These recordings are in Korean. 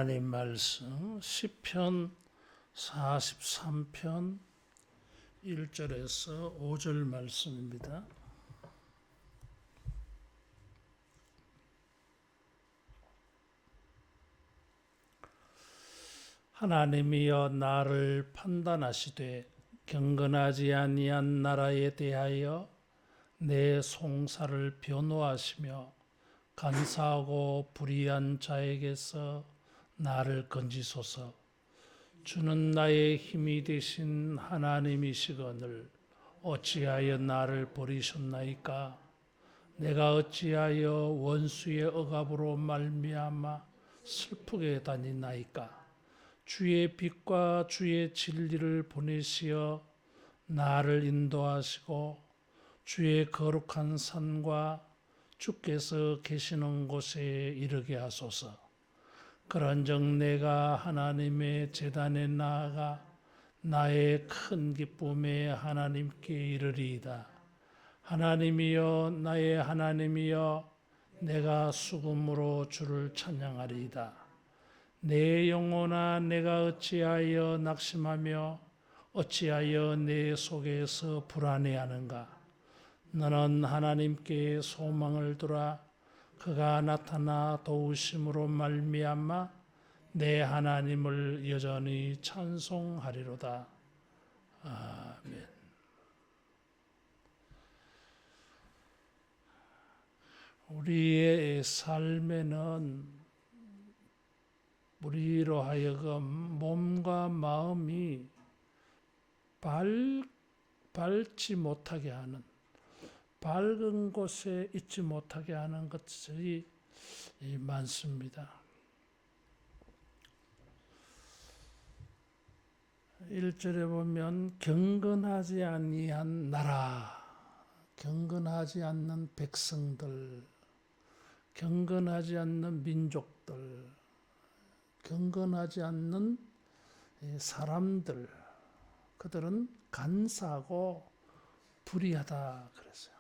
하나님 말씀 시편 43편 1절에서 5절 말씀입니다. 하나님이여 나를 판단하시되 경건하지 아니한 나라에 대하여 내 송사를 변호하시며 간사하고 불의한 자에게서 나를 건지소서. 주는 나의 힘이 되신 하나님이시거늘 어찌하여 나를 버리셨나이까? 내가 어찌하여 원수의 억압으로 말미암아 슬프게 다니나이까? 주의 빛과 주의 진리를 보내시어 나를 인도하시고 주의 거룩한 산과 주께서 계시는 곳에 이르게 하소서. 그런즉 내가 하나님의 제단에 나아가 나의 큰 기쁨에 하나님께 이르리이다. 하나님이여 나의 하나님이여 내가 수금으로 주를 찬양하리이다. 내 영혼아 내가 어찌하여 낙심하며 어찌하여 내 속에서 불안해하는가? 너는 하나님께 소망을 두라. 그가 나타나 도우심으로 말미암아 내 하나님을 여전히 찬송하리로다. 아멘. 우리의 삶에는 우리로 하여금 몸과 마음이 밝지 못하게 하는, 밝은 곳에 있지 못하게 하는 것들이 많습니다. 1절에 보면 경건하지 아니한 나라, 경건하지 않는 백성들, 경건하지 않는 민족들, 경건하지 않는 사람들, 그들은 간사하고 불의하다 그랬어요.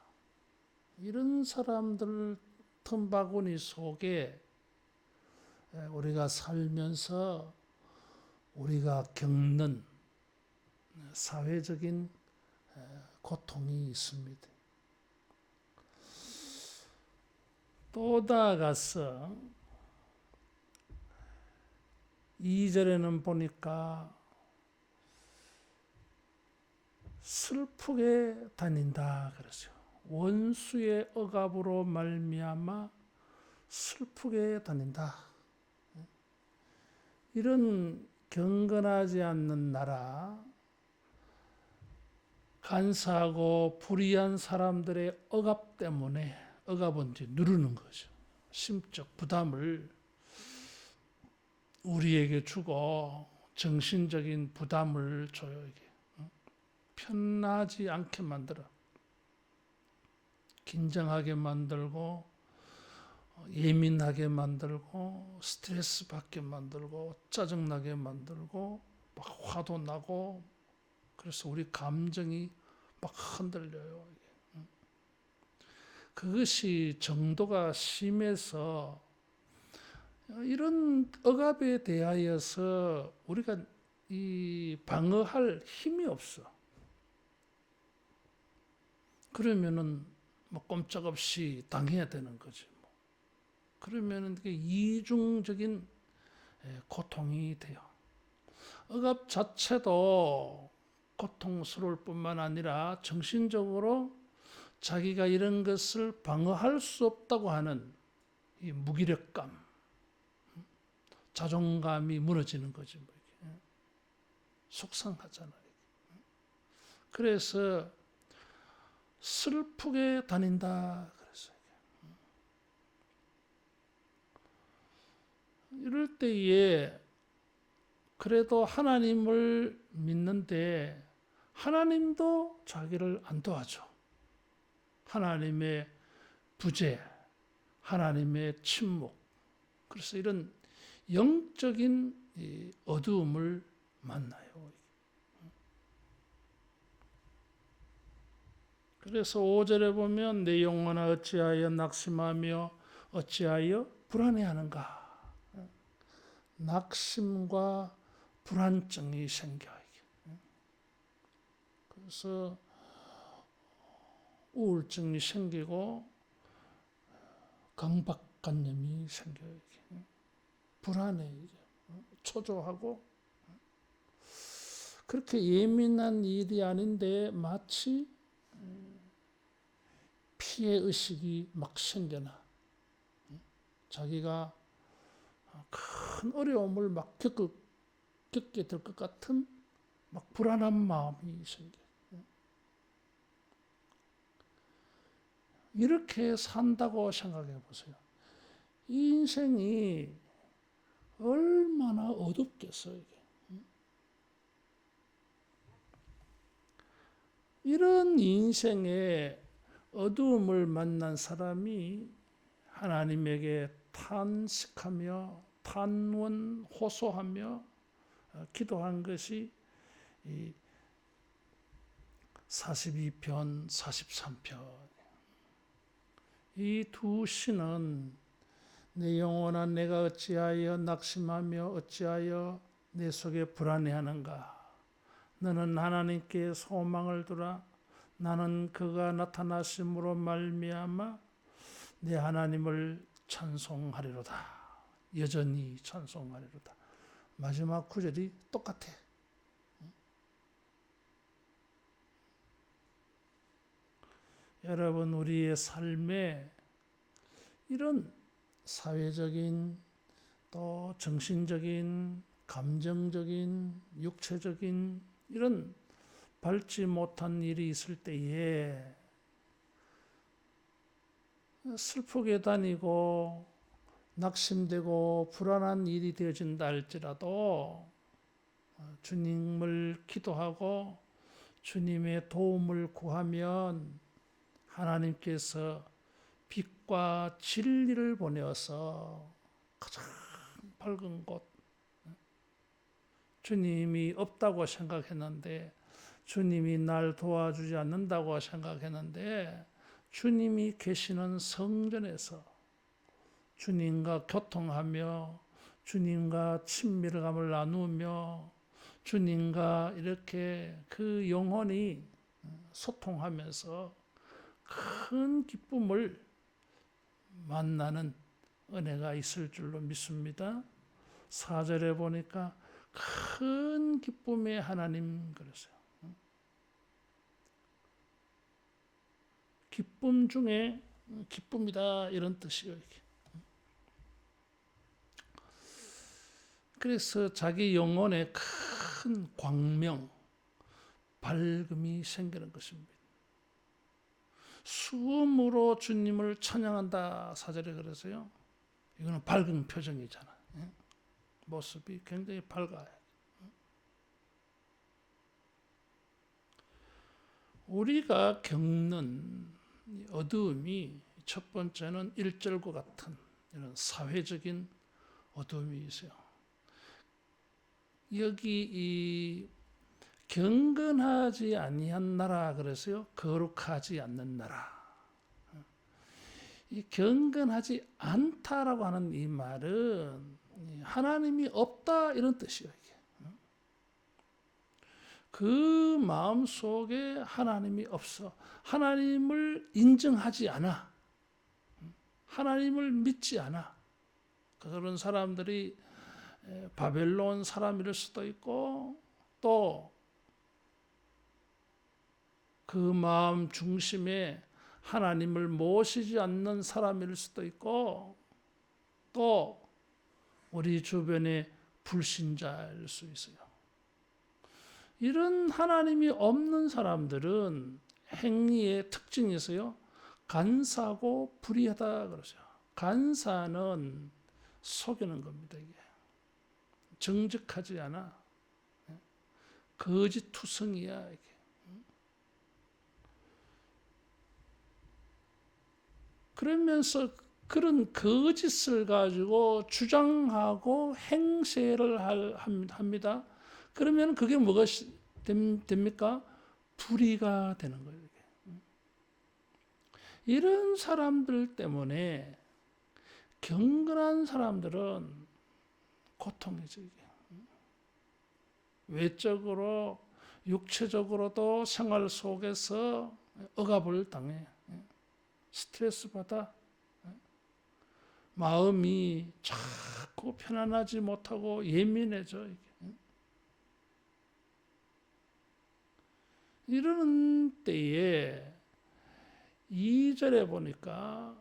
이런 사람들 틈바구니 속에 우리가 살면서 우리가 겪는 사회적인 고통이 있습니다. 또 나아가서 2절에는 보니까 슬프게 다닌다 그랬어요. 원수의 억압으로 말미암아 슬프게 다닌다. 이런 경건하지 않는 나라, 간사하고 불의한 사람들의 억압 때문에, 억압은 이제 누르는 거죠. 심적 부담을 우리에게 주고 정신적인 부담을 줘요. 이게 편하지 않게 만들어. 긴장하게 만들고 예민하게 만들고 스트레스 받게 만들고 짜증나게 만들고 막 화도 나고 그래서 우리 감정이 막 흔들려요. 그것이 정도가 심해서 이런 억압에 대하여서 우리가 이 방어할 힘이 없어. 그러면은 뭐 꼼짝없이 당해야 되는 거지. 그러면은 이중적인 고통이 돼요. 억압 자체도 고통스러울 뿐만 아니라 정신적으로 자기가 이런 것을 방어할 수 없다고 하는 이 무기력감, 자존감이 무너지는 거지. 속상하잖아요. 그래서 슬프게 다닌다 그랬어요. 이럴 때에 그래도 하나님을 믿는데 하나님도 자기를 안 도와줘. 하나님의 부재, 하나님의 침묵. 그래서 이런 영적인 어두움을 만나요. 그래서 5절에 보면 내 영혼아 어찌하여 낙심하며 어찌하여 불안해하는가? 낙심과 불안증이 생겨. 그래서 우울증이 생기고 강박관념이 생겨요. 불안해, 초조하고. 그렇게 예민한 일이 아닌데 마치 피해 의식이 막 생겨나. 자기가 큰 어려움을 막 겪게 될 것 같은 막 불안한 마음이 생겨. 이렇게 산다고 생각해 보세요. 이 인생이 얼마나 어둡겠어요, 이게. 이런 인생의 어두움을 만난 사람이 하나님에게 탄식하며 탄원 호소하며 기도한 것이 이 42편, 43편. 이 두 시는 내 영혼아 내가 어찌하여 낙심하며 어찌하여 내 속에 불안해하는가. 너는 하나님께 소망을 두라. 나는 그가 나타나심으로 말미암아 내 하나님을 찬송하리로다. 여전히 찬송하리로다. 마지막 구절이 똑같아. 여러분, 우리의 삶에 이런 사회적인 또 정신적인 감정적인 육체적인 이런 밟지 못한 일이 있을 때에 슬프게 다니고 낙심되고 불안한 일이 되어진다 할지라도 주님을 기도하고 주님의 도움을 구하면 하나님께서 빛과 진리를 보내어서 가장 밝은 곳, 주님이 없다고 생각했는데 주님이 날 도와주지 않는다고 생각했는데 주님이 계시는 성전에서 주님과 교통하며 주님과 친밀감을 나누며 주님과 이렇게 그 영혼이 소통하면서 큰 기쁨을 만나는 은혜가 있을 줄로 믿습니다. 4절에 보니까 큰 기쁨의 하나님 그러세요. 기쁨 중에 기쁨이다 이런 뜻이에요. 이게. 그래서 자기 영혼에 큰 광명, 밝음이 생기는 것입니다. 수음으로 주님을 찬양한다 4절에 그래서요. 이거는 밝은 표정이잖아. 모습이 굉장히 밝아요. 우리가 겪는 어두움이 첫 번째는 1절과 같은 이런 사회적인 어두움이 있어요. 여기 이 경건하지 아니한 나라 그래서요. 거룩하지 않는 나라. 이 경건하지 않다라고 하는 이 말은 하나님이 없다 이런 뜻이에요. 이게. 그 마음 속에 하나님이 없어. 하나님을 인정하지 않아. 하나님을 믿지 않아. 그런 사람들이 바벨론 사람일 수도 있고 또 그 마음 중심에 하나님을 모시지 않는 사람일 수도 있고 또 우리 주변에 불신자일 수 있어요. 이런 하나님이 없는 사람들은 행위의 특징이 있어요. 간사하고 불의하다 그러죠. 간사는 속이는 겁니다. 이게 정직하지 않아. 거짓투성이야. 이게. 그러면서 그런 거짓을 가지고 주장하고 행세를 합니다. 그러면 그게 뭐가 됩니까? 불의가 되는 거예요. 이런 사람들 때문에 경건한 사람들은 고통이죠, 이게. 외적으로, 육체적으로도 생활 속에서 억압을 당해. 스트레스 받아. 마음이 자꾸 편안하지 못하고 예민해져, 이게. 이러는 때에 2절에 보니까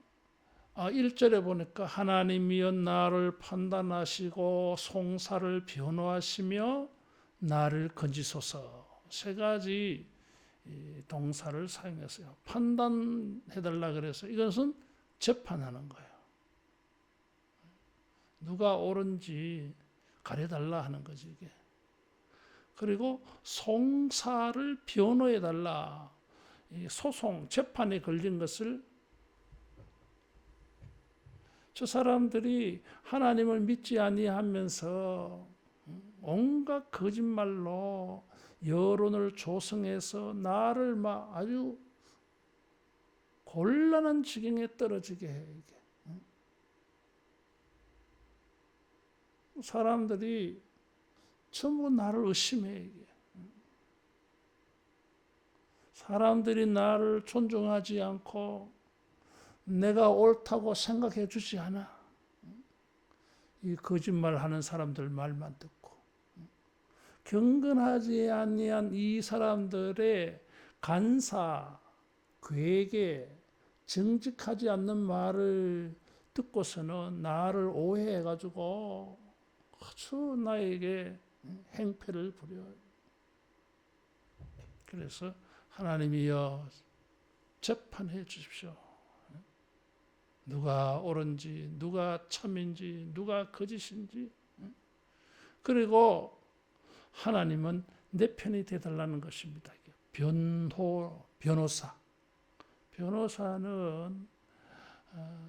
1절에 보니까 하나님이여 나를 판단하시고 송사를 변호하시며 나를 건지소서. 세 가지 동사를 사용했어요. 판단해달라 그래서 이것은 재판하는 거예요. 누가 옳은지 가려달라 하는 거지, 이게. 그리고 송사를 변호해달라. 소송, 재판에 걸린 것을 저 사람들이 하나님을 믿지 아니하면서 온갖 거짓말로 여론을 조성해서 나를 막 아주 곤란한 지경에 떨어지게 해. 이게. 사람들이 전부 나를 의심해. 이게. 사람들이 나를 존중하지 않고 내가 옳다고 생각해 주지 않아. 이 거짓말하는 사람들 말만 듣고 경건하지 아니한 이 사람들의 간사, 괴계, 정직하지 않는 말을 듣고서는 나를 오해해가지고 아주 나에게 행패를 부려요. 그래서 하나님이여 재판해 주십시오. 누가 옳은지, 누가 참인지, 누가 거짓인지. 그리고 하나님은 내 편이 되달라는 것입니다. 변호사. 변호사는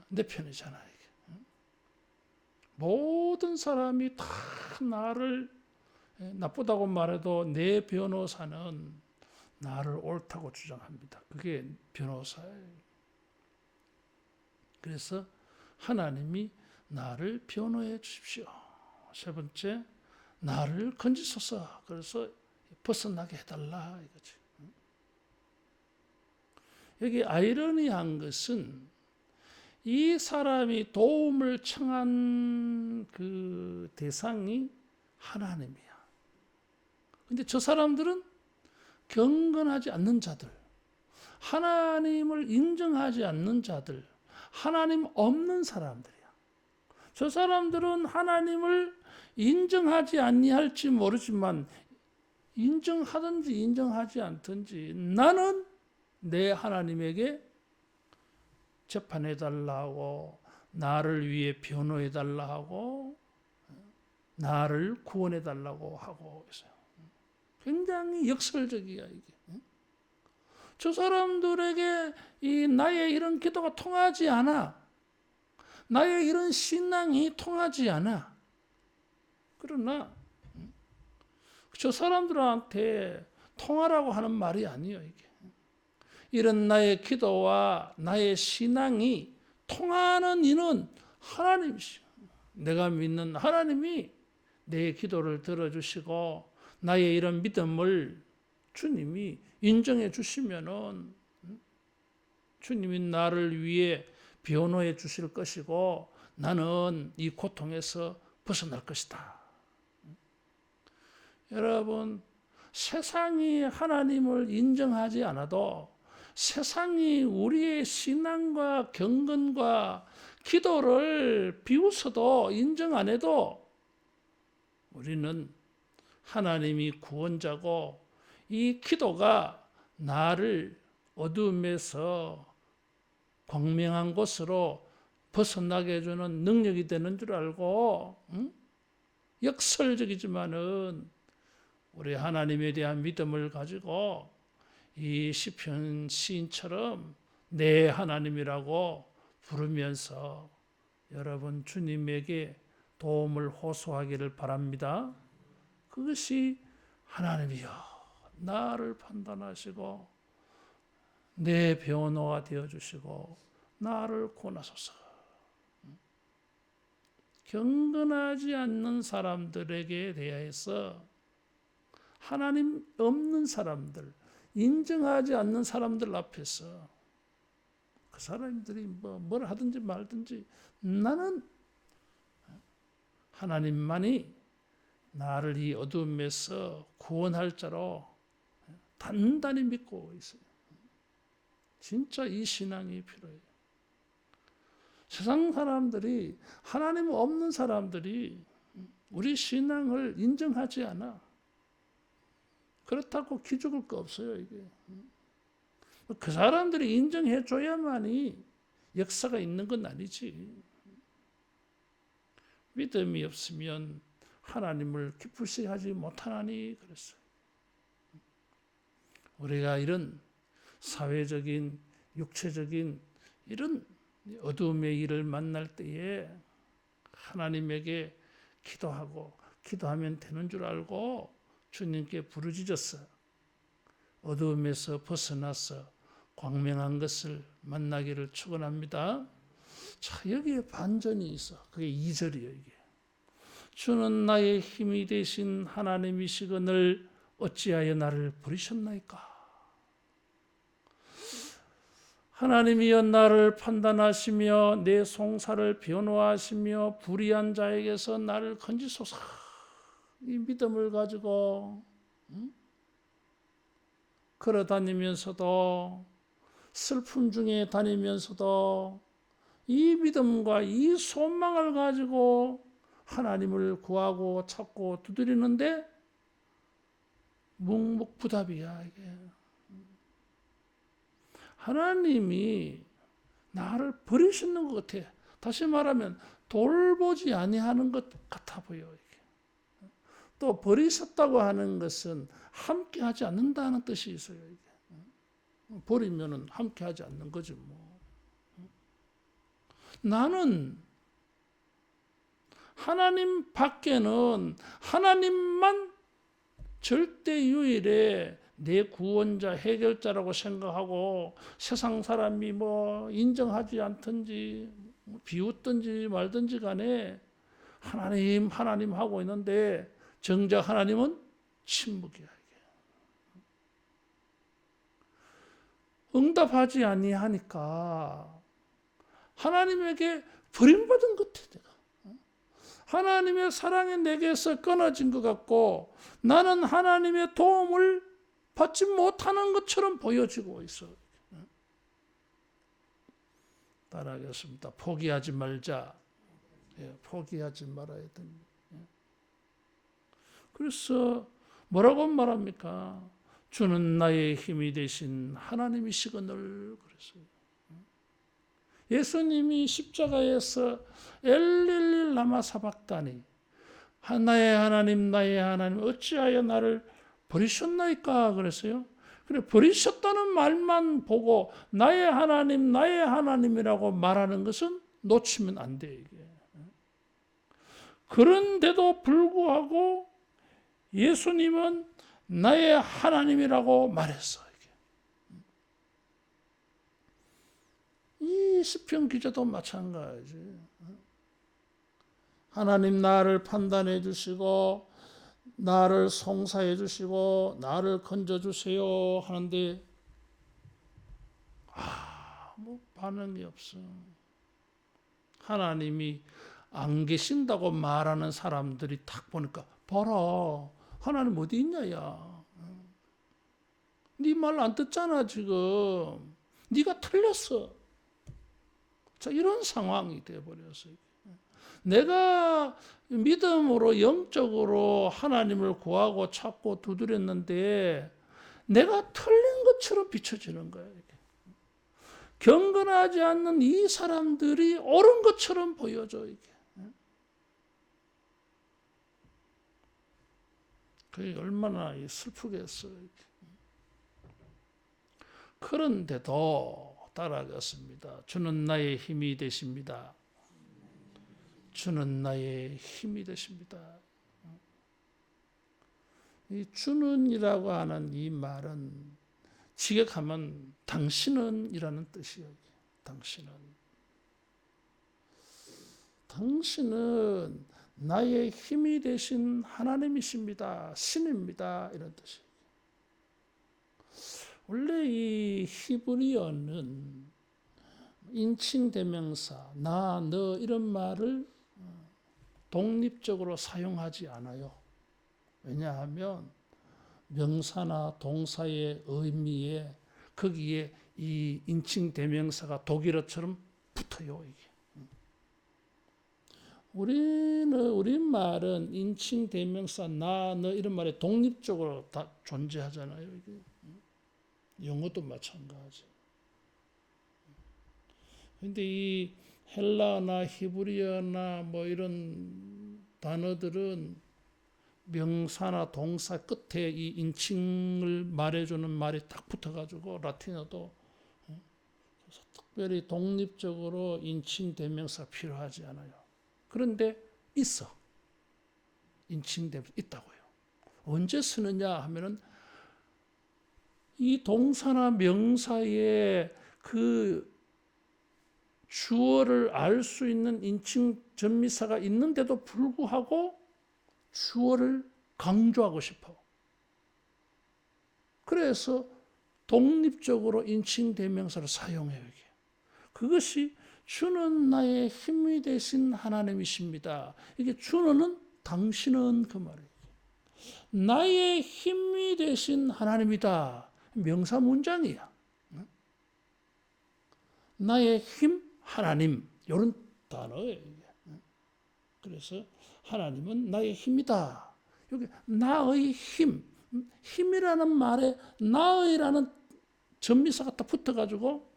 내 편이잖아요. 모든 사람이 다 나를 나쁘다고 말해도 내 변호사는 나를 옳다고 주장합니다. 그게 변호사예요. 그래서 하나님이 나를 변호해 주십시오. 세 번째, 나를 건지소서. 그래서 벗어나게 해달라 이거지. 여기 아이러니한 것은 이 사람이 도움을 청한 그 대상이 하나님이야. 근데 저 사람들은 경건하지 않는 자들, 하나님을 인정하지 않는 자들, 하나님 없는 사람들이야. 저 사람들은 하나님을 인정하지 아니할지 모르지만 인정하든지 인정하지 않든지 나는 내 하나님에게 재판해달라고, 나를 위해 변호해달라고, 나를 구원해달라고 하고 있어요. 굉장히 역설적이야 이게. 저 사람들에게 나의 이런 기도가 통하지 않아. 나의 이런 신앙이 통하지 않아. 그러나 저 사람들한테 통하라고 하는 말이 아니에요 이게. 이런 나의 기도와 나의 신앙이 통하는 이는 하나님이시오. 내가 믿는 하나님이 내 기도를 들어주시고 나의 이런 믿음을 주님이 인정해 주시면은 주님이 나를 위해 변호해 주실 것이고 나는 이 고통에서 벗어날 것이다. 여러분, 세상이 하나님을 인정하지 않아도 세상이 우리의 신앙과 경건과 기도를 비웃어도 인정 안 해도 우리는 하나님이 구원자고 이 기도가 나를 어둠에서 광명한 곳으로 벗어나게 해주는 능력이 되는 줄 알고 역설적이지만은 우리 하나님에 대한 믿음을 가지고 이 시편 시인처럼 내 하나님이라고 부르면서 여러분 주님에게 도움을 호소하기를 바랍니다. 그것이 하나님이여 나를 판단하시고 내 변호가 되어주시고 나를 구원하소서. 경건하지 않는 사람들에게 대해서 하나님 없는 사람들, 인정하지 않는 사람들 앞에서 그 사람들이 뭘 하든지 말든지 나는 하나님만이 나를 이 어둠에서 구원할 자로 단단히 믿고 있어요. 진짜 이 신앙이 필요해요. 세상 사람들이, 하나님 없는 사람들이 우리 신앙을 인정하지 않아. 그렇다고 기죽을 거 없어요, 이게. 그 사람들이 인정해 줘야만이 역사가 있는 건 아니지. 믿음이 없으면 하나님을 기쁘시게 하지 못하나니 그랬어요. 우리가 이런 사회적인, 육체적인 이런 어두움의 일을 만날 때에 하나님에게 기도하고 기도하면 되는 줄 알고 주님께 부르짖었어. 어두움에서 벗어나서 광명한 것을 만나기를 축원합니다. 자, 여기에 반전이 있어. 그게 2절이에요, 이게. 주는 나의 힘이 되신 하나님이시거늘 어찌하여 나를 버리셨나이까? 하나님이여 나를 판단하시며 내 송사를 변호하시며 불의한 자에게서 나를 건지소서. 이 믿음을 가지고 걸어 다니면서도 슬픔 중에 다니면서도 이 믿음과 이 소망을 가지고 하나님을 구하고 찾고 두드리는데 묵묵부답이야 이게. 하나님이 나를 버리시는 것 같아. 다시 말하면 돌보지 아니하는 것 같아 보여. 이게. 또 버리셨다고 하는 것은 함께하지 않는다는 뜻이 있어요. 이게. 버리면은 함께하지 않는 거지 뭐. 나는 하나님 밖에는 하나님만 절대 유일의 내 구원자, 해결자라고 생각하고 세상 사람이 뭐 인정하지 않든지 비웃든지 말든지 간에 하나님 하고 있는데 정작 하나님은 침묵이야. 응답하지 아니하니까 하나님에게 버림받은 것 같아. 내가. 하나님의 사랑이 내게서 끊어진 것 같고 나는 하나님의 도움을 받지 못하는 것처럼 보여지고 있어. 따라하겠습니다. 포기하지 말자. 포기하지 말아야 됩니다. 그래서 뭐라고 말합니까? 주는 나의 힘이 되신 하나님이시거늘 그랬어요. 예수님이 십자가에서 엘렐리 라마 사박다니 나의 하나님 나의 하나님 어찌하여 나를 버리셨나이까 그랬어요. 그래 버리셨다는 말만 보고 나의 하나님이라고 말하는 것은 놓치면 안 돼 이게. 그런데도 불구하고 예수님은 나의 하나님이라고 말했어. 이 시편 기자도 마찬가지. 하나님 나를 판단해 주시고 나를 송사해 주시고 나를 건져 주세요 하는데 아무 반응이 없어. 하나님이 안 계신다고 말하는 사람들이 딱 보니까 봐라 하나님 어디 있냐 야. 네 말 안 듣잖아 지금. 네가 틀렸어. 자 이런 상황이 되어버렸어요. 내가 믿음으로 영적으로 하나님을 구하고 찾고 두드렸는데 내가 틀린 것처럼 비춰지는 거예요. 경건하지 않는 이 사람들이 옳은 것처럼 보여져. 이게. 그게 얼마나 슬프겠어요. 그런데도 따라가겠습니다. 주는 나의 힘이 되십니다. 주는 나의 힘이 되십니다. 이 주는이라고 하는 이 말은 직역하면 당신은 이라는 뜻이에요. 당신은. 당신은 나의 힘이 되신 하나님이십니다. 신입니다. 이런 뜻이에요. 원래 이 히브리어는 인칭 대명사, 나, 너 이런 말을 독립적으로 사용하지 않아요. 왜냐하면 명사나 동사의 의미에 거기에 이 인칭 대명사가 독일어처럼 붙어요. 이게. 우리말은 인칭 대명사, 나, 너 이런 말이 독립적으로 다 존재하잖아요. 이게. 영어도 마찬가지. 근데 이 헬라어나 히브리어나 뭐 이런 단어들은 명사나 동사 끝에 이 인칭을 말해주는 말이 딱 붙어가지고 라틴어도 그래서 특별히 독립적으로 인칭 대명사 필요하지 않아요. 그런데 있어. 인칭 대명사 있다고요. 언제 쓰느냐 하면은 이 동사나 명사의 그 주어를 알 수 있는 인칭 전미사가 있는데도 불구하고 주어를 강조하고 싶어. 그래서 독립적으로 인칭 대명사를 사용해요. 이게. 그것이 주는 나의 힘이 되신 하나님이십니다. 이게 주는 당신은 그 말이에요. 나의 힘이 되신 하나님이다. 명사 문장이야. 나의 힘, 하나님 이런 단어예요. 그래서 하나님은 나의 힘이다. 여기 나의 힘, 힘이라는 말에 나의라는 전미사가 딱 붙어가지고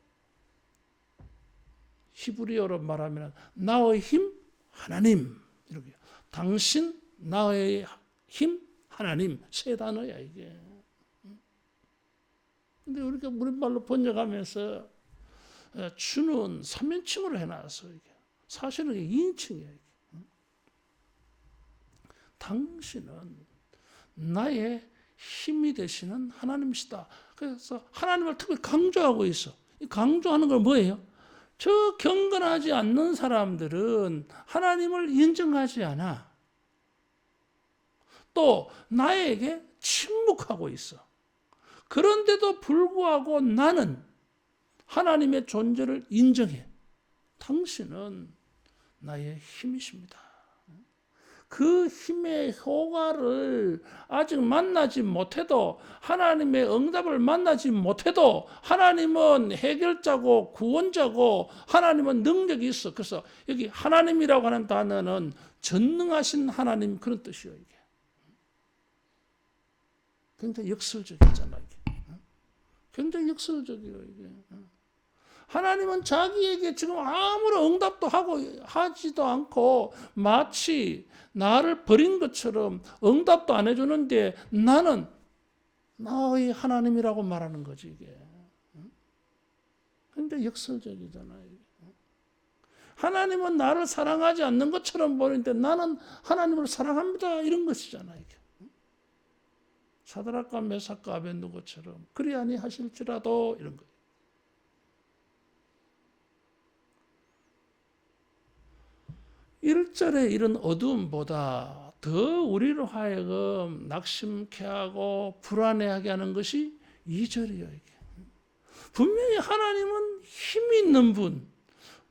히브리어로 말하면 나의 힘, 하나님 이렇게 당신, 나의 힘, 하나님 세 단어야 이게. 근데 우리가 우리말로 번역하면서 주는 3인칭으로 해놨어. 이게. 사실은 2인칭이야. 당신은 나의 힘이 되시는 하나님이시다. 그래서 하나님을 특별히 강조하고 있어. 이 강조하는 건 뭐예요? 저 경건하지 않는 사람들은 하나님을 인정하지 않아. 또 나에게 침묵하고 있어. 그런데도 불구하고 나는 하나님의 존재를 인정해. 당신은 나의 힘이십니다. 그 힘의 효과를 아직 만나지 못해도 하나님의 응답을 만나지 못해도 하나님은 해결자고 구원자고 하나님은 능력이 있어. 그래서 여기 하나님이라고 하는 단어는 전능하신 하나님 그런 뜻이에요. 이게. 굉장히 역설적이잖아. 이게. 굉장히 역설적이에요. 이게. 하나님은 자기에게 지금 아무런 응답도 하지도 않고 마치 나를 버린 것처럼 응답도 안 해주는데 나는 나의 하나님이라고 말하는 거지 이게. 근데 역설적이잖아요. 하나님은 나를 사랑하지 않는 것처럼 보이는데 나는 하나님을 사랑합니다 이런 것이잖아요. 이게. 사드락과 메삭과 아벤누고처럼 그리 아니하실지라도 이런 거예요. 1절에 이런 어두움보다 더 우리를 하여금 낙심케 하고 불안해하게 하는 것이 2절이에요. 이게. 분명히 하나님은 힘이 있는 분,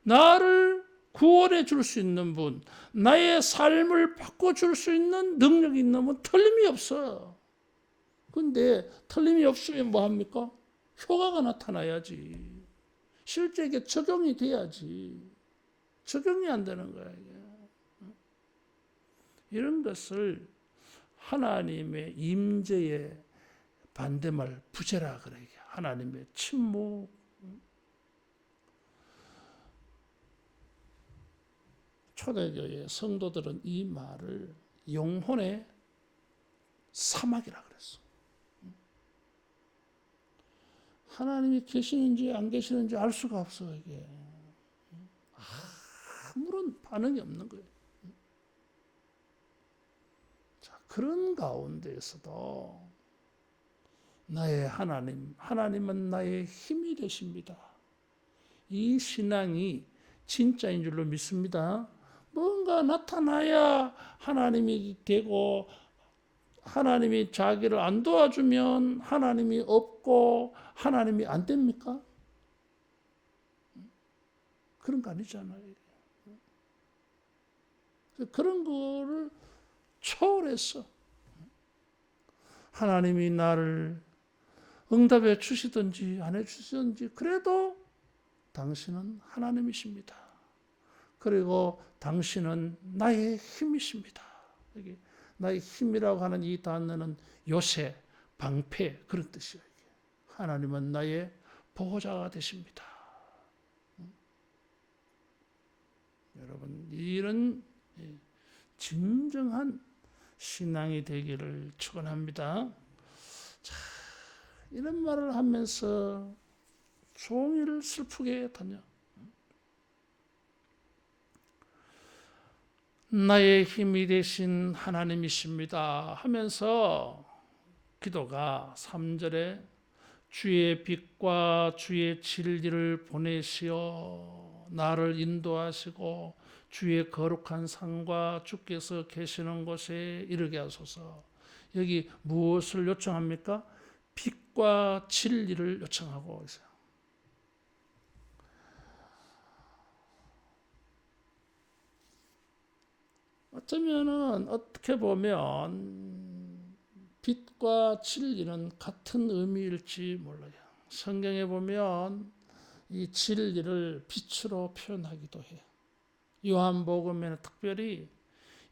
나를 구원해 줄 수 있는 분, 나의 삶을 바꿔줄 수 있는 능력이 있는 분 틀림이 없어. 근데 틀림이 없으면 뭐합니까? 효과가 나타나야지. 실제 이게 적용이 돼야지. 적용이 안 되는 거야. 이게. 이런 것을 하나님의 임재의 반대말 부재라 그래. 하나님의 침묵. 초대교회 성도들은 이 말을 영혼의 사막이라 그랬어. 하나님이 계시는지 안 계시는지 알 수가 없어 이게. 아무런 반응이 없는 거예요. 자, 그런 가운데에서도 나의 하나님은 나의 힘이 되십니다. 이 신앙이 진짜인 줄로 믿습니다. 뭔가 나타나야 하나님이 되고, 하나님이 자기를 안 도와주면 하나님이 없고 하나님이 안 됩니까? 그런 거 아니잖아요. 그런 거를 초월해서 하나님이 나를 응답해 주시든지 안 해 주시든지 그래도 당신은 하나님이십니다. 그리고 당신은 나의 힘이십니다. 여기 나의 힘이라고 하는 이 단어는 요새, 방패 그런 뜻이에요. 하나님은 나의 보호자가 되십니다. 여러분, 이런 진정한 신앙이 되기를 축원합니다. 자, 이런 말을 하면서 종일 슬프게 다녀. 나의 힘이 되신 하나님이십니다 하면서 기도가 3절에 주의 빛과 주의 진리를 보내시어 나를 인도하시고 주의 거룩한 상과 주께서 계시는 곳에 이르게 하소서. 여기 무엇을 요청합니까? 빛과 진리를 요청하고 있어요. 어쩌면은 어떻게 보면 빛과 진리는 같은 의미일지 몰라요. 성경에 보면 이 진리를 빛으로 표현하기도 해요. 요한복음에는 특별히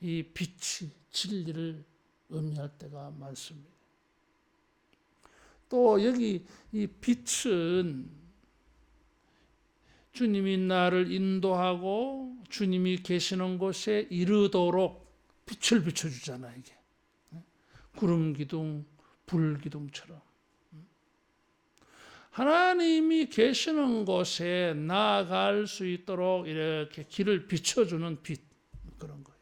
이 빛이 진리를 의미할 때가 많습니다. 또 여기 이 빛은 주님이 나를 인도하고 주님이 계시는 곳에 이르도록 빛을 비춰주잖아요. 이게 구름 기둥, 불 기둥처럼 하나님이 계시는 곳에 나아갈 수 있도록 이렇게 길을 비춰주는 빛, 그런 거예요.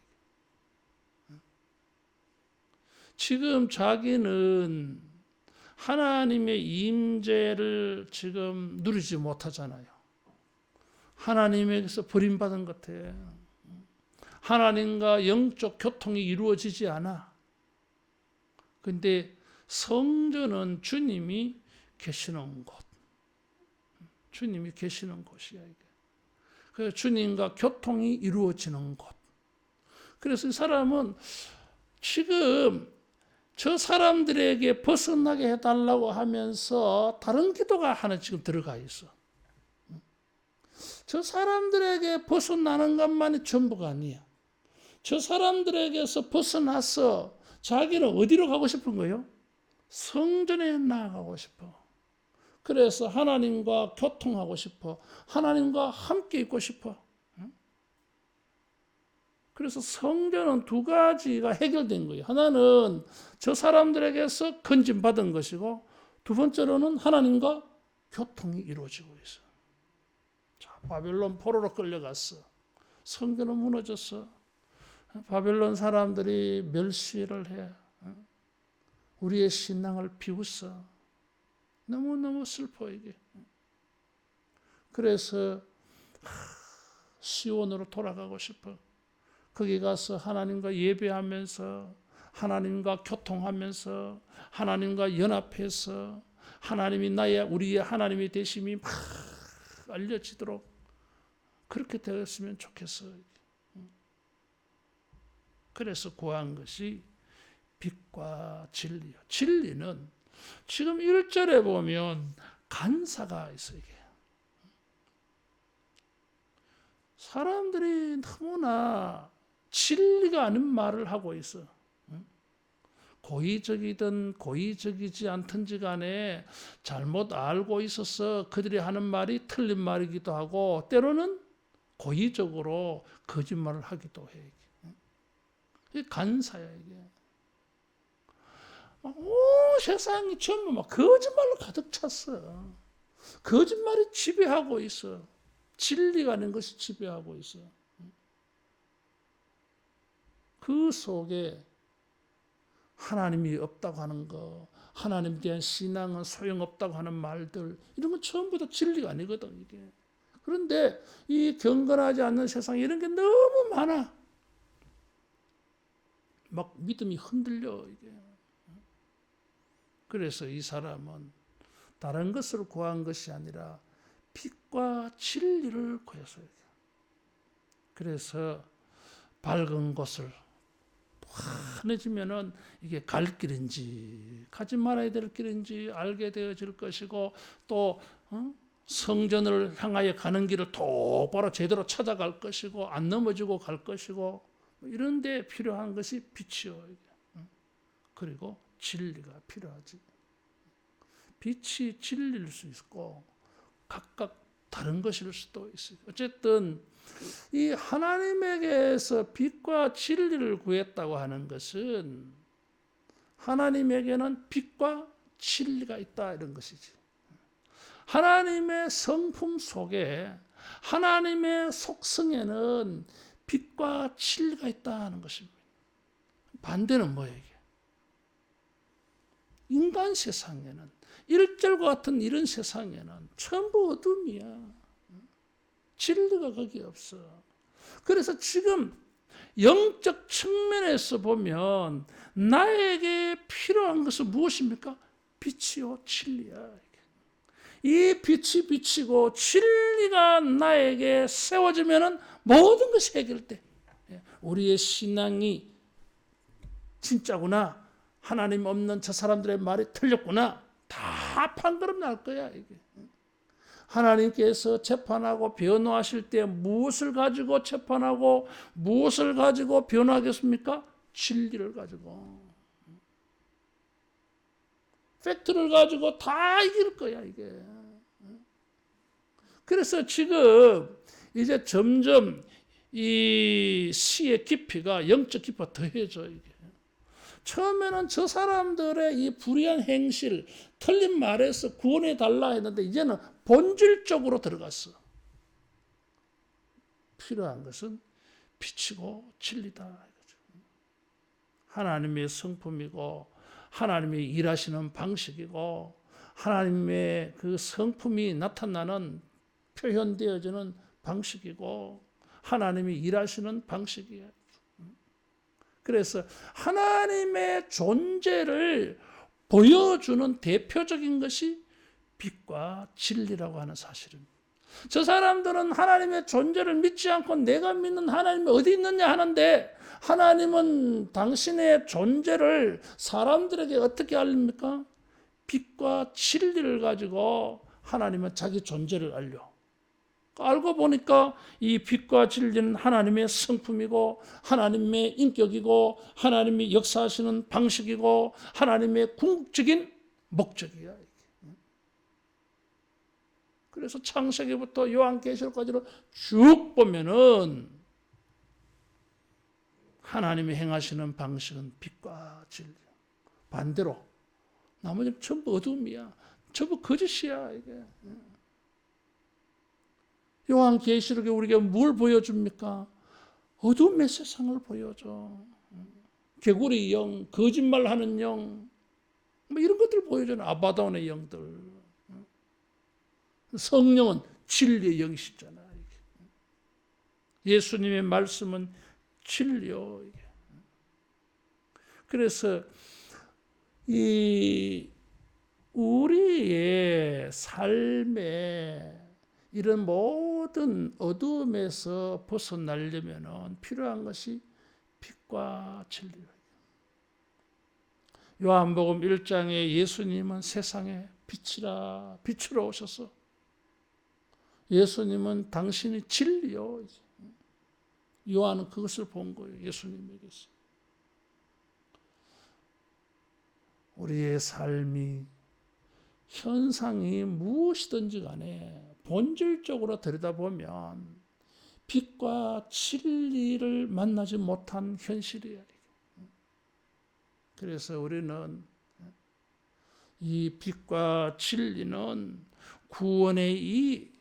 지금 자기는 하나님의 임재를 지금 누리지 못하잖아요. 하나님에게서 버림받은 것 같아. 하나님과 영적 교통이 이루어지지 않아. 근데 성전은 주님이 계시는 곳. 주님이 계시는 곳이야, 이게. 그래서 주님과 교통이 이루어지는 곳. 그래서 이 사람은 지금 저 사람들에게 벗어나게 해달라고 하면서 다른 기도가 하나 지금 들어가 있어. 저 사람들에게 벗어나는 것만이 전부가 아니야. 저 사람들에게서 벗어나서 자기는 어디로 가고 싶은 거예요? 성전에 나아가고 싶어. 그래서 하나님과 교통하고 싶어. 하나님과 함께 있고 싶어. 그래서 성전은 두 가지가 해결된 거예요. 하나는 저 사람들에게서 건진받은 것이고 두 번째로는 하나님과 교통이 이루어지고 있어. 자, 바벨론 포로로 끌려갔어. 성전은 무너졌어. 바벨론 사람들이 멸시를 해. 우리의 신앙을 비웃어. 너무너무 슬퍼 이게. 그래서 시온으로 돌아가고 싶어. 거기 가서 하나님과 예배하면서 하나님과 교통하면서 하나님과 연합해서 하나님이 우리의 하나님이 되심이 막 알려지도록 그렇게 되었으면 좋겠어요. 그래서 구한 것이 빛과 진리요. 진리는 지금 1절에 보면 간사가 있어요. 이게. 사람들이 너무나 진리가 아닌 말을 하고 있어. 고의적이든 고의적이지 않든지 간에 잘못 알고 있어서 그들이 하는 말이 틀린 말이기도 하고 때로는 고의적으로 거짓말을 하기도 해. 이게 간사야 이게. 온 세상이 전부 막 거짓말로 가득 찼어. 거짓말이 지배하고 있어. 진리가 아닌 것이 지배하고 있어. 그 속에 하나님이 없다고 하는 거, 하나님에 대한 신앙은 소용없다고 하는 말들, 이런 건 전부 다 진리가 아니거든, 이게. 그런데 이 경건하지 않는 세상에 이런 게 너무 많아. 막 믿음이 흔들려 이게. 그래서 이 사람은 다른 것을 구한 것이 아니라 빛과 진리를 구했어요. 그래서 밝은 곳을 환해지면은 이게 갈 길인지 가지 말아야 될 길인지 알게 되어질 것이고 또 성전을 향하여 가는 길을 똑바로 제대로 찾아갈 것이고 안 넘어지고 갈 것이고 이런 데 필요한 것이 빛이요. 그리고 진리가 필요하지. 빛이 진리일 수 있고 각각 다른 것일 수도 있어요. 어쨌든 이 하나님에게서 빛과 진리를 구했다고 하는 것은 하나님에게는 빛과 진리가 있다 이런 것이지. 하나님의 성품 속에 하나님의 속성에는 빛과 진리가 있다 하는 것입니다. 반대는 뭐예요? 이게? 인간 세상에는 일절과 같은 이런 세상에는 전부 어둠이야. 진리가 거기 없어. 그래서 지금 영적 측면에서 보면 나에게 필요한 것은 무엇입니까? 빛이요 진리야. 이 빛이 비치고 진리가 나에게 세워지면 모든 것이 해결돼. 우리의 신앙이 진짜구나. 하나님 없는 저 사람들의 말이 틀렸구나. 다 판가름 날 거야 이게. 하나님께서 재판하고 변호하실 때 무엇을 가지고 재판하고 무엇을 가지고 변호하겠습니까? 진리를 가지고. 팩트를 가지고 다 이길 거야 이게. 그래서 지금 이제 점점 이 시의 깊이가 영적 깊이가 더해져 이게. 처음에는 저 사람들의 이 불의한 행실, 틀린 말에서 구원해 달라 했는데 이제는 본질적으로 들어갔어. 필요한 것은 빛이고 진리다. 하나님의 성품이고 하나님이 일하시는 방식이고 하나님의 그 성품이 나타나는 표현되어지는 방식이고 하나님이 일하시는 방식이야. 그래서 하나님의 존재를 보여주는 대표적인 것이 빛과 진리라고 하는 사실입니다. 저 사람들은 하나님의 존재를 믿지 않고 내가 믿는 하나님이 어디 있느냐 하는데 하나님은 당신의 존재를 사람들에게 어떻게 알립니까? 빛과 진리를 가지고 하나님은 자기 존재를 알려. 알고 보니까 이 빛과 진리는 하나님의 성품이고 하나님의 인격이고 하나님이 역사하시는 방식이고 하나님의 궁극적인 목적이야. 그래서 창세기부터 요한계시록까지로 쭉 보면은 하나님이 행하시는 방식은 빛과 진리. 반대로 나머지는 전부 어둠이야. 전부 거짓이야 이게. 요한계시록에 우리가 뭘 보여줍니까? 어둠의 세상을 보여줘. 개구리 영, 거짓말하는 영, 뭐 이런 것들 보여줘요. 아바다온의 영들. 성령은 진리의 영이시잖아. 예수님의 말씀은 진리요. 그래서 이 우리의 삶에 이런 모든 어둠에서 벗어나려면 필요한 것이 빛과 진리예요. 요한복음 1장에 예수님은 세상의 빛이라 빛으로 오셔서 예수님은 당신이 진리요. 요한은 그것을 본 거예요. 예수님에게서. 우리의 삶이 현상이 무엇이든지 간에 본질적으로 들여다보면 빛과 진리를 만나지 못한 현실이에요. 그래서 우리는 이 빛과 진리는 구원의 이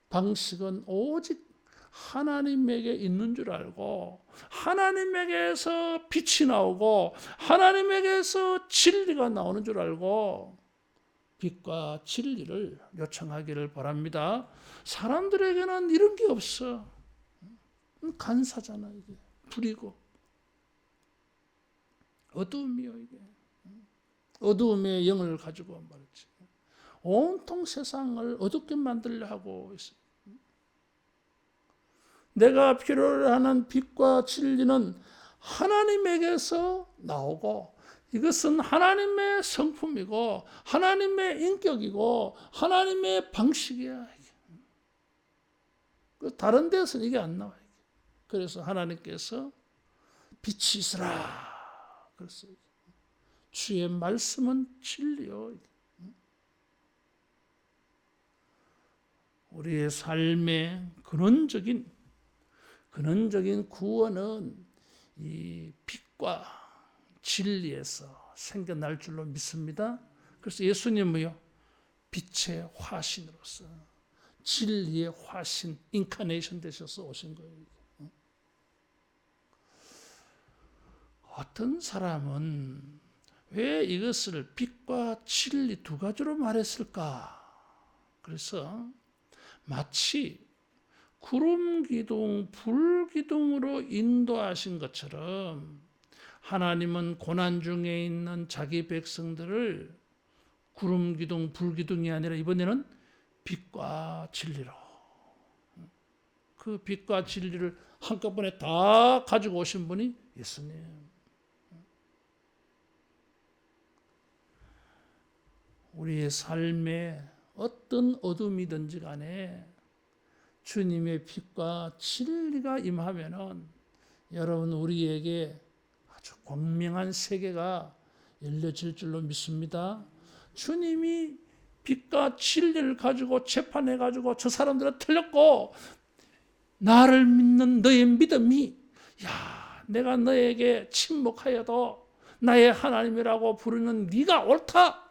방식은 오직 하나님에게 있는 줄 알고 하나님에게서 빛이 나오고 하나님에게서 진리가 나오는 줄 알고 빛과 진리를 요청하기를 바랍니다. 사람들에게는 이런 게 없어. 간사잖아, 이게. 불이고. 어두움이요, 이게. 어두움의 영을 가지고 말이지. 온통 세상을 어둡게 만들려 하고 있어요. 내가 필요로 하는 빛과 진리는 하나님에게서 나오고, 이것은 하나님의 성품이고 하나님의 인격이고 하나님의 방식이야. 다른 데서는 이게 안 나와요. 그래서 하나님께서 빛이 있으라 그랬어요. 주의 말씀은 진리요. 우리의 삶의 근원적인 구원은 이 빛과 진리에서 생겨날 줄로 믿습니다. 그래서 예수님은요, 빛의 화신으로서 진리의 화신, 인카네이션 되셔서 오신 거예요. 어떤 사람은 왜 이것을 빛과 진리 두 가지로 말했을까? 그래서 마치 구름 기둥, 불 기둥으로 인도하신 것처럼 하나님은 고난 중에 있는 자기 백성들을 구름 기둥, 불 기둥이 아니라 이번에는 빛과 진리로, 그 빛과 진리를 한꺼번에 다 가지고 오신 분이 예수님. 우리의 삶에 어떤 어둠이든지 간에 주님의 빛과 진리가 임하면은 여러분 우리에게 아주 광명한 세계가 열려질 줄로 믿습니다. 주님이 빛과 진리를 가지고 재판해 가지고 저 사람들은 틀렸고 나를 믿는 너의 믿음이 내가 너에게 침묵하여도 나의 하나님이라고 부르는 네가 옳다.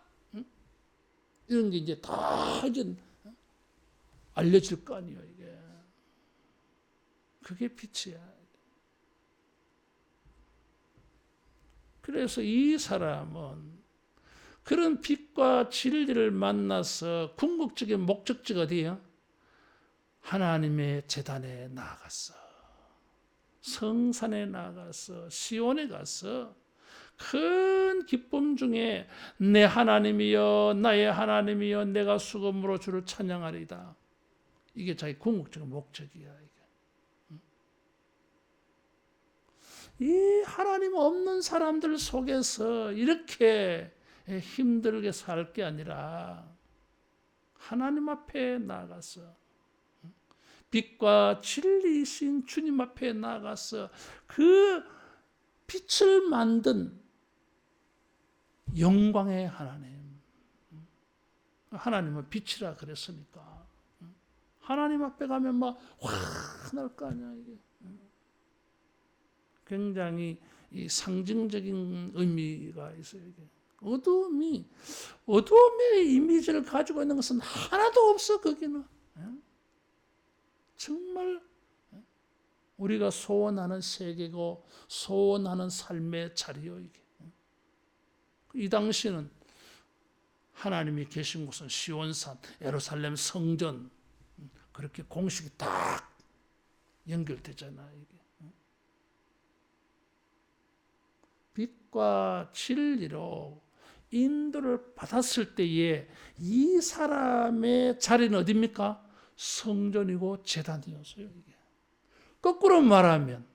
이런 게 이제 다 이제 알려질 거 아니에요, 이게. 그게 빛이야. 그래서 이 사람은 그런 빛과 진리를 만나서 궁극적인 목적지가 어디예요? 하나님의 제단에 나아갔어. 성산에 나아가서 시온에 가서 큰 기쁨 중에 내 하나님이여 나의 하나님이여 내가 수금으로 주를 찬양하리이다. 이게 자기 궁극적인 목적이야. 이 하나님 없는 사람들 속에서 이렇게 힘들게 살 게 아니라 하나님 앞에 나아가서 빛과 진리이신 주님 앞에 나아가서 그 빛을 만든 영광의 하나님. 하나님은 빛이라 그랬으니까. 하나님 앞에 가면 막 환할 거 아니야, 이게. 굉장히 이 상징적인 의미가 있어요, 이게. 어두움의 이미지를 가지고 있는 것은 하나도 없어, 거기는. 정말 우리가 소원하는 세계고 소원하는 삶의 자리요, 이게. 이 당시는 하나님이 계신 곳은 시온산, 예루살렘 성전, 그렇게 공식이 딱 연결되잖아요, 이게. 빛과 진리로 인도를 받았을 때에 이 사람의 자리는 어디입니까? 성전이고 제단이었어요, 이게. 거꾸로 말하면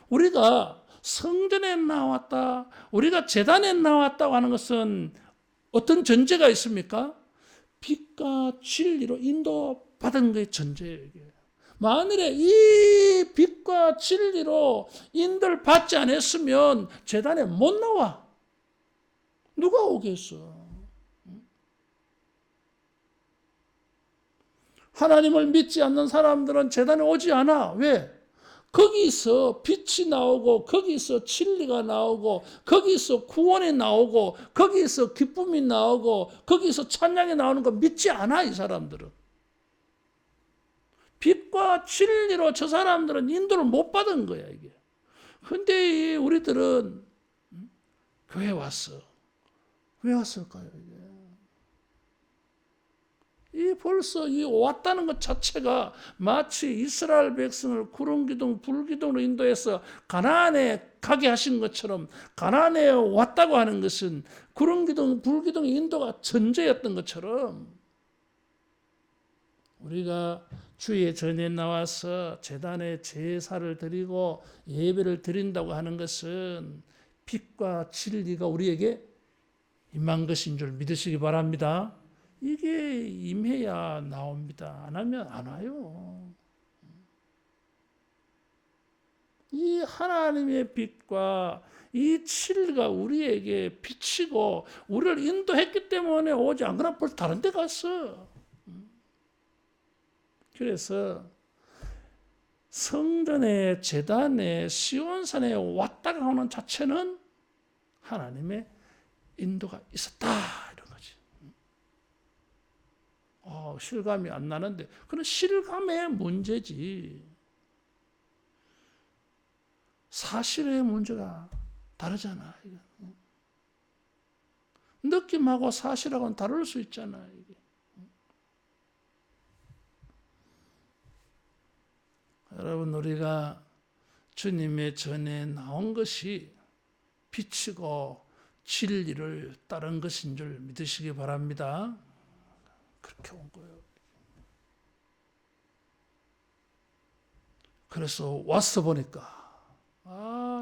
우리가 성전에 나왔다, 우리가 제단에 나왔다고 하는 것은 어떤 전제가 있습니까? 빛과 진리로 인도받은 것의 전제예요, 이게. 만일에 이 빛과 진리로 인도를 받지 않았으면 제단에 못 나와. 누가 오겠어? 하나님을 믿지 않는 사람들은 제단에 오지 않아. 왜? 거기서 빛이 나오고 거기서 진리가 나오고 거기서 구원이 나오고 거기서 기쁨이 나오고 거기서 찬양이 나오는 거 믿지 않아, 이 사람들은. 빛과 진리로 저 사람들은 인도를 못 받은 거야, 이게. 근데 우리들은 교회 왔어. 왜 왔을까요, 이게? 이 벌써 이 왔다는 것 자체가 마치 이스라엘 백성을 구름 기둥 불 기둥으로 인도해서 가나안에 가게 하신 것처럼, 가나안에 왔다고 하는 것은 구름 기둥 불 기둥의 인도가 전제였던 것처럼, 우리가 주의 전에 나와서 제단에 제사를 드리고 예배를 드린다고 하는 것은 빛과 진리가 우리에게 임한 것인 줄 믿으시기 바랍니다. 이게 임해야 나옵니다. 안 하면 안 와요. 이 하나님의 빛과 이 진리가 우리에게 비치고 우리를 인도했기 때문에 오지, 안 그러면 벌써 다른 데 갔어. 그래서 성전의 제단에 시온산에 왔다가 하는 자체는 하나님의 인도가 있었다, 이런 거지. 실감이 안 나는데 그건 실감의 문제지 사실의 문제가 다르잖아. 느낌하고 사실하고는 다를 수 있잖아. 이게. 여러분, 우리가 주님의 전에 나온 것이 빛이고 진리를 따른 것인 줄 믿으시기 바랍니다. 그렇게 온 거예요. 그래서 와서 보니까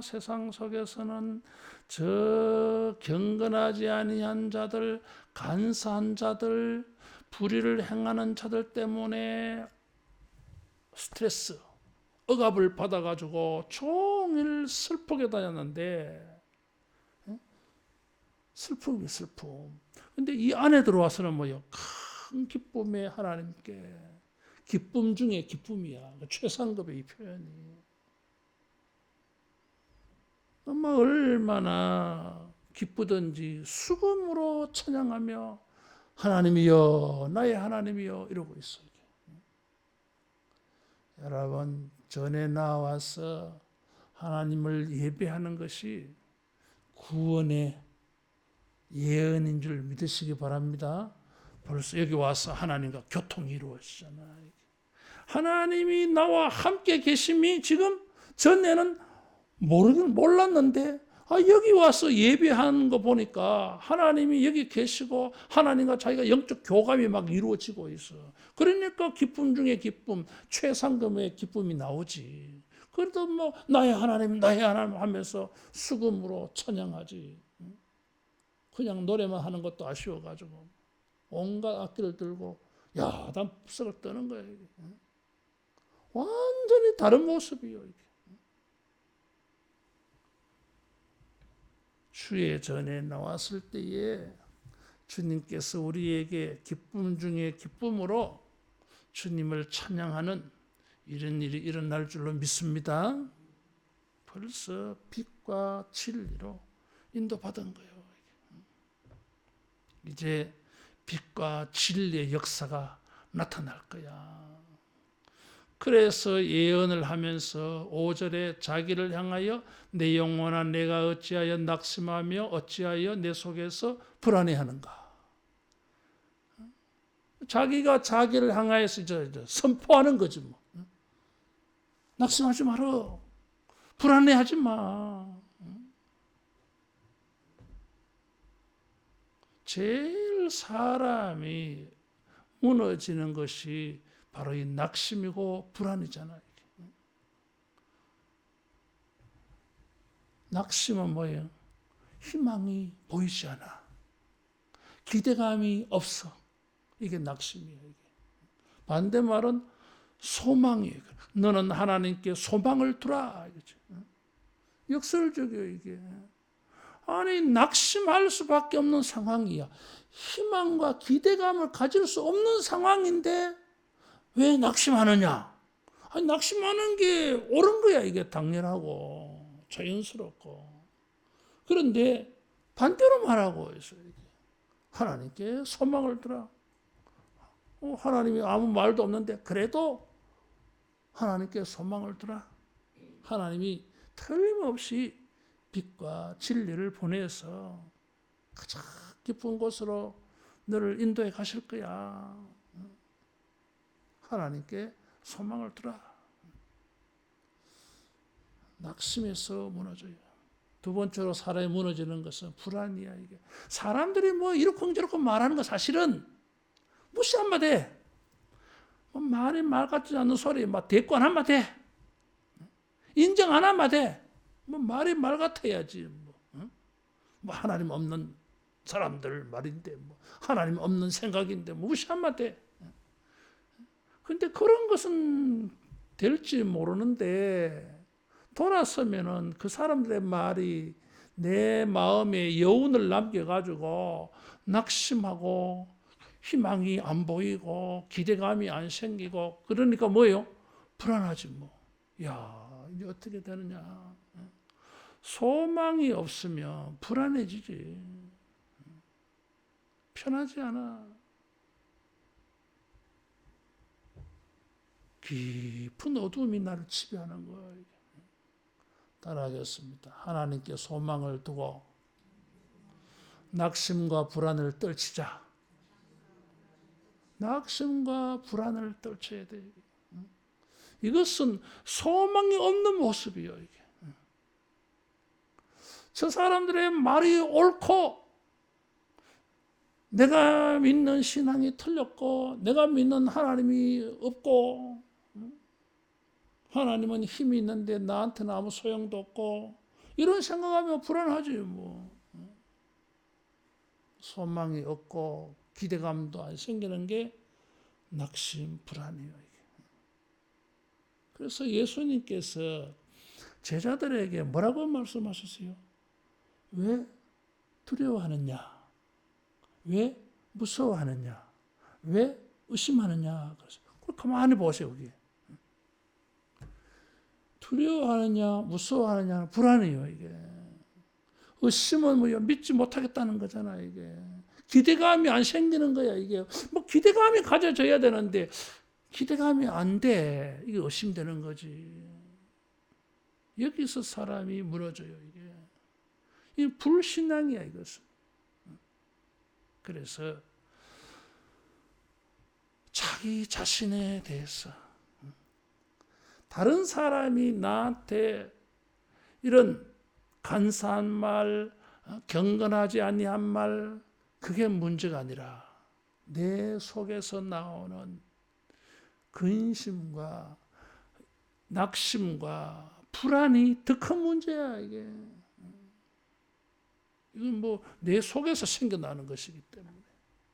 세상 속에서는 저 경건하지 아니한 자들, 간사한 자들, 불의를 행하는 자들 때문에 스트레스, 억압을 받아가지고 종일 슬프게 다녔는데, 슬픔이 슬픔. 근데 이 안에 들어와서는 뭐요? 큰 기쁨에 하나님께, 기쁨 중에 기쁨이야. 최상급의 이 표현이. 얼마나 기쁘든지 수금으로 찬양하며 하나님이여, 나의 하나님이여 이러고 있어요. 여러분, 전에 나와서 하나님을 예배하는 것이 구원의 예언인 줄 믿으시기 바랍니다. 벌써 여기 와서 하나님과 교통이 이루어지잖아요. 하나님이 나와 함께 계심이 지금 전에는 몰랐는데 여기 와서 예배하는 거 보니까 하나님이 여기 계시고 하나님과 자기가 영적 교감이 막 이루어지고 있어. 그러니까 기쁨 중에 기쁨, 최상금의 기쁨이 나오지. 그래도 뭐 나의 하나님 하면서 수금으로 찬양하지. 그냥 노래만 하는 것도 아쉬워가지고 온갖 악기를 들고 야단석을 떠는 거야. 이게. 완전히 다른 모습이요. 이게. 주의 전에 나왔을 때에 주님께서 우리에게 기쁨 중에 기쁨으로 주님을 찬양하는 이런 일이 일어날 줄로 믿습니다. 벌써 빛과 진리로 인도받은 거예요. 이제 빛과 진리의 역사가 나타날 거야. 그래서 예언을 하면서 5절에 자기를 향하여 내 영혼아 내가 어찌하여 낙심하며 어찌하여 내 속에서 불안해하는가. 자기가 자기를 향하여서 선포하는 거지 뭐. 낙심하지 마라. 불안해하지 마. 제일 사람이 무너지는 것이 바로 이 낙심이고 불안이잖아요. 낙심은 뭐예요? 희망이 보이지 않아. 기대감이 없어. 이게 낙심이에요. 이게. 반대말은 소망이에요. 너는 하나님께 소망을 두라. 역설적이에요, 이게. 아니, 낙심할 수밖에 없는 상황이야. 희망과 기대감을 가질 수 없는 상황인데 왜 낙심하느냐? 아니, 낙심하는 게 옳은 거야. 이게 당연하고 자연스럽고. 그런데 반대로 말하고 있어요. 하나님께 소망을 두라. 하나님이 아무 말도 없는데 그래도 하나님께 소망을 두라. 하나님이 틀림없이 빛과 진리를 보내서 가장 깊은 곳으로 너를 인도해 가실 거야. 하나님께 소망을 두라. 낙심해서 무너져요. 두 번째로 사람이 무너지는 것은 불안이야. 이게 사람들이 뭐 이렇고 저렇고 말하는 거 사실은 무시 한마디 해. 뭐 말이 말 같지 않는 소리, 막 대권 한마디 해. 인정 안 한마디 해. 뭐 말이 말 같아야지. 뭐 하나님 없는 사람들 말인데, 뭐 하나님 없는 생각인데 뭐 무시 한마디 해. 근데 그런 것은 될지 모르는데 돌아서면은 그 사람들의 말이 내 마음에 여운을 남겨가지고 낙심하고 희망이 안 보이고 기대감이 안 생기고 그러니까 뭐예요? 불안하지 뭐. 야, 이제 어떻게 되느냐. 소망이 없으면 불안해지지. 편하지 않아. 깊은 어두움이 나를 지배하는 거예요. 따라하겠습니다. 하나님께 소망을 두고 낙심과 불안을 떨치자. 낙심과 불안을 떨쳐야 돼. 이것은 소망이 없는 모습이에요. 이게. 저 사람들의 말이 옳고 내가 믿는 신앙이 틀렸고 내가 믿는 하나님이 없고 하나님은 힘이 있는데 나한테는 아무 소용도 없고 이런 생각하면 불안하지 뭐. 소망이 없고 기대감도 안 생기는 게 낙심, 불안이에요. 그래서 예수님께서 제자들에게 뭐라고 말씀하셨어요? 왜 두려워하느냐? 왜 무서워하느냐? 왜 의심하느냐? 그래서 가만히 보세요. 여기. 두려워하느냐, 무서워하느냐, 불안해요, 이게. 의심은 뭐야, 믿지 못하겠다는 거잖아, 이게. 기대감이 안 생기는 거야, 이게. 뭐 기대감이 가져져야 되는데, 기대감이 안 돼. 이게 의심되는 거지. 여기서 사람이 무너져요, 이게. 이 불신앙이야, 이것은. 그래서, 자기 자신에 대해서, 다른 사람이 나한테 이런 간사한 말, 경건하지 아니한 말, 그게 문제가 아니라 내 속에서 나오는 근심과 낙심과 불안이 더 큰 문제야, 이게. 이건 뭐 내 속에서 생겨나는 것이기 때문에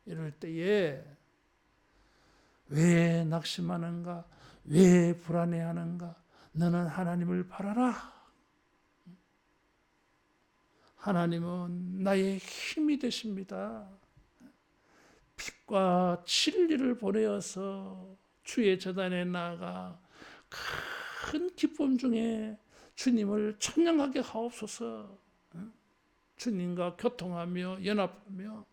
이럴 때에 왜 낙심하는가? 왜 불안해하는가? 너는 하나님을 바라라. 하나님은 나의 힘이 되십니다. 빛과 진리를 보내어서 주의 제단에 나아가 큰 기쁨 중에 주님을 찬양하게 하옵소서. 주님과 교통하며 연합하며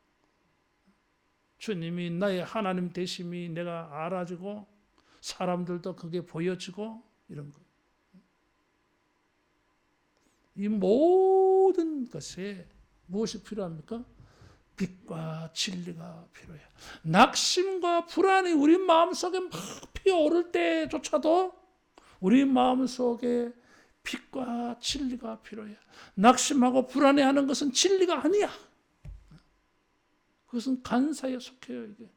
주님이 나의 하나님 되심이 내가 알아지고 사람들도 그게 보여지고 이런 것. 이 모든 것에 무엇이 필요합니까? 빛과 진리가 필요해요. 낙심과 불안이 우리 마음속에 막 피어오를 때조차도 우리 마음속에 빛과 진리가 필요해요. 낙심하고 불안해하는 것은 진리가 아니야. 그것은 간사에 속해요. 이게.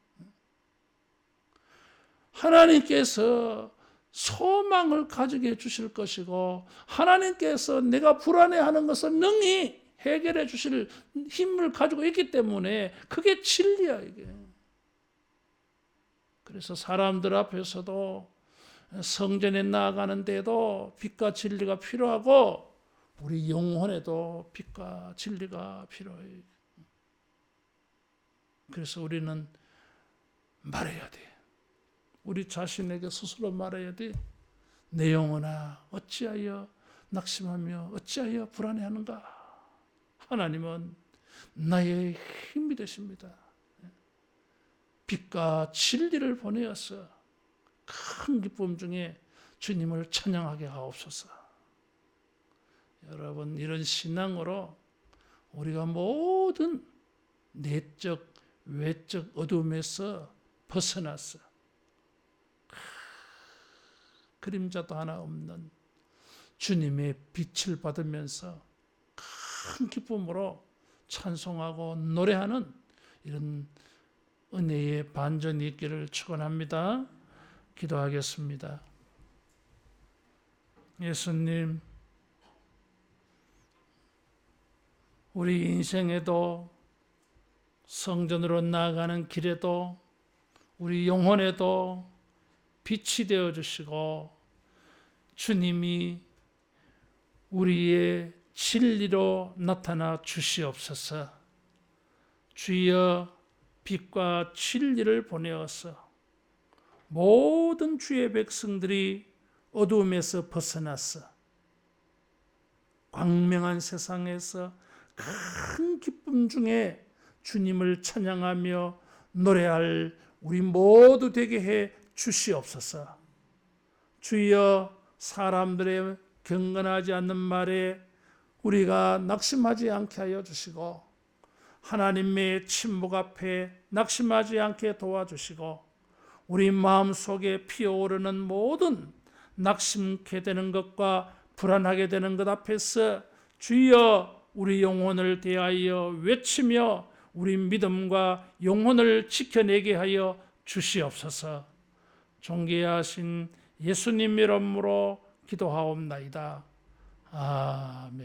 하나님께서 소망을 가지게 해주실 것이고 하나님께서 내가 불안해하는 것을 능히 해결해 주실 힘을 가지고 있기 때문에 그게 진리야, 이게. 그래서 사람들 앞에서도 성전에 나아가는 데도 빛과 진리가 필요하고 우리 영혼에도 빛과 진리가 필요해. 그래서 우리는 말해야 돼. 우리 자신에게 스스로 말해야 돼. 내 영혼아, 어찌하여 낙심하며 어찌하여 불안해하는가? 하나님은 나의 힘이 되십니다. 빛과 진리를 보내어서 큰 기쁨 중에 주님을 찬양하게 하옵소서. 여러분, 이런 신앙으로 우리가 모든 내적, 외적 어둠에서 벗어나서 그림자도 하나 없는 주님의 빛을 받으면서 큰 기쁨으로 찬송하고 노래하는 이런 은혜의 반전이 있기를 축원합니다. 기도하겠습니다. 예수님, 우리 인생에도 성전으로 나아가는 길에도 우리 영혼에도 빛이 되어 주시고 주님이 우리의 진리로 나타나 주시옵소서. 주여 빛과 진리를 보내어서 모든 주의 백성들이 어두움에서 벗어나서 광명한 세상에서 큰 기쁨 중에 주님을 찬양하며 노래할 우리 모두 되게 해 주시옵소서. 주여 사람들의 경건하지 않는 말에 우리가 낙심하지 않게 하여 주시고 하나님의 침묵 앞에 낙심하지 않게 도와주시고 우리 마음속에 피어오르는 모든 낙심케 되는 것과 불안하게 되는 것 앞에서 주여 우리 영혼을 대하여 외치며 우리 믿음과 영혼을 지켜내게 하여 주시옵소서. 존귀하신 예수님 이름으로 기도하옵나이다. 아멘.